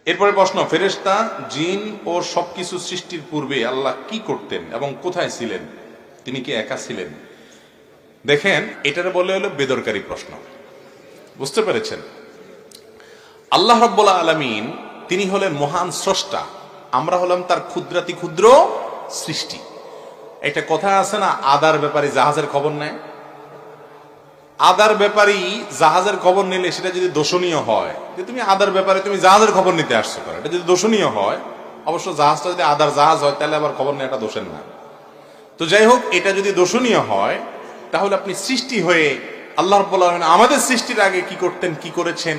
এরপরে প্রশ্ন, ফেরেশতা জিন ও সবকিছু সৃষ্টির পূর্বে আল্লাহ কি করতেন এবং কোথায় ছিলেন? তিনি কি একা ছিলেন? দেখেন, এটারে বলে হলো বেদরকারী প্রশ্ন। বুঝতে পেরেছেন? আল্লাহ রাব্বুল আলামিন তিনি হলেন মহান স্রষ্টা, আমরা হলাম তার ক্ষুদ্রাতি ক্ষুদ্র সৃষ্টি। একটা কথা আছে না, আদার ব্যাপারে জাহাজের খবর নেয়। আদার ব্যাপারই জাহাজের খবর নিলে সেটা যদি দোষণীয় হয়, যে তুমি আদার ব্যাপারে তুমি জাহাজের খবর নিতে আসছো করে, এটা যদি দোষণীয় হয়, অবশ্য জাহাজটা যদি আদার জাহাজ হয় তাহলে আবার খবর নেওয়াটা দোষের না। তো যাই হোক, এটা যদি দোষণীয় হয় তাহলে আপনি সৃষ্টি হয়ে আল্লাহ রাব্বুল আলামিন আমাদের সৃষ্টির আগে কি করতেন, কি করেছেন,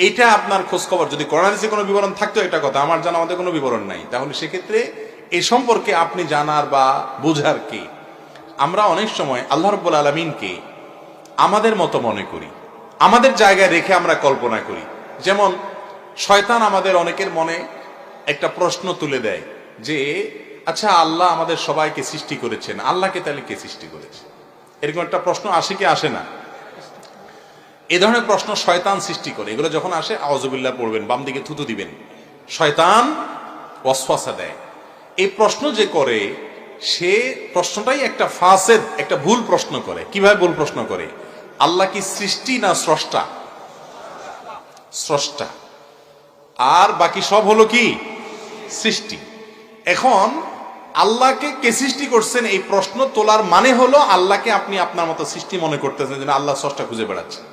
এইটা আপনার খোঁজ খবর যদি কোরআন হাদিসে কোনো বিবরণ থাকতো, এটা কথা, আমার জানা আমাদের কোনো বিবরণ নাই, তাহলে সেক্ষেত্রে এই সম্পর্কে আপনি জানার বা বোঝার কি? আমরা অনেক সময় আল্লাহ রাব্বুল আলামিনকে আমাদের মতো মনে করি, আমাদের জায়গায় রেখে আমরা কল্পনা করি। যেমন শয়তান আমাদের অনেকের মনে একটা প্রশ্ন তুলে দেয় যে, আচ্ছা, আল্লাহ আমাদের সবাইকে সৃষ্টি করেছেন, আল্লাহকে তাহলে কে সৃষ্টি করেছে? এরকম একটা প্রশ্ন আসে কি আসে না? এই ধরনের প্রশ্ন শয়তান সৃষ্টি করে। এগুলো যখন আসে আউযুবিল্লাহ পড়বেন, বাম দিকে থুতু দিবেন। শয়তান ওয়াসওয়াসা দেয়। এই প্রশ্ন যে করে, সে প্রশ্নটাই একটা ফাসেদ, একটা ভুল প্রশ্ন করে। কিভাবে ভুল প্রশ্ন করে? আল্লাহ কি সৃষ্টি না স্রষ্টা? স্রষ্টা। আর বাকি সব হলো কি? সৃষ্টি। এখন আল্লাহকে কে সৃষ্টি করছেন, এই প্রশ্ন তোলার মানে হলো আল্লাহকে আপনি আপনার মতো সৃষ্টি মনে করতেছেন, যেন আল্লাহ স্রষ্টা খুঁজে বেড়াচ্ছেন।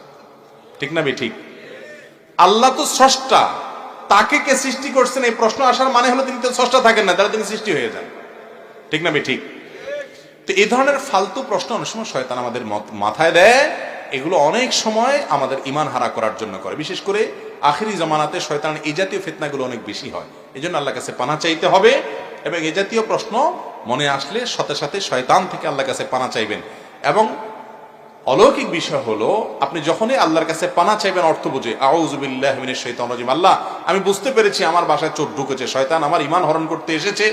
ঠিক না ঠিক? আল্লাহ তো স্রষ্টা, তাকে কে সৃষ্টি করছেন এই প্রশ্ন আসার মানে হলো তিনি তো স্রষ্টা থাকেন না, তাহলে তিনি সৃষ্টি হয়ে যান। ঠিক না ঠিক? তো এই ধরনের ফালতু প্রশ্ন অনেক সময় শয়তান আমাদের মাথায় দেয়। এগুলো অনেক সময় আমাদের ঈমান হারা করার জন্য করে। বিশেষ করে আখিরি জামানাতে শয়তান এই জাতীয় ফিতনাগুলো অনেক বেশি হয়। এই জন্য আল্লাহর কাছে পানা চাইতে হবে, এবং এই জাতীয় প্রশ্ন মনে আসলে সাথে সাথে শয়তান থেকে আল্লাহর কাছে পানা চাইবেন। এবং অলৌকিক বিষয় হলো, আপনি যখনই আল্লাহর কাছে পানা চাইবেন অর্থ বুঝে, আউযু বিল্লাহি মিনাশ শাইতানির রাজিম, আল্লাহ আমি বুঝতে পেরেছি আমার বাসায় চোর ঢুকেছে, শয়তান আমার ঈমান হরণ করতে এসেছে,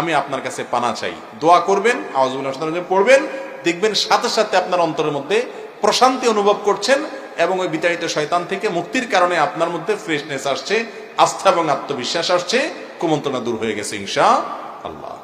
আমি আপনার কাছে পানা চাই। দোয়া করবেন, আউযু বিল্লাহি মিনাশ শাইতানির রাজিম পড়বেন, দেখবেন সাথে সাথে আপনার অন্তরের মধ্যে প্রশান্তি অনুভব করছেন, এবং ওই বিতাড়িত শয়তান থেকে মুক্তির কারণে আপনার মধ্যে ফ্রেশনেস আসছে, আস্থা এবং আত্মবিশ্বাস আসছে, কুমন্ত্রণা দূর হয়ে গেছে ইনশাআল্লাহ।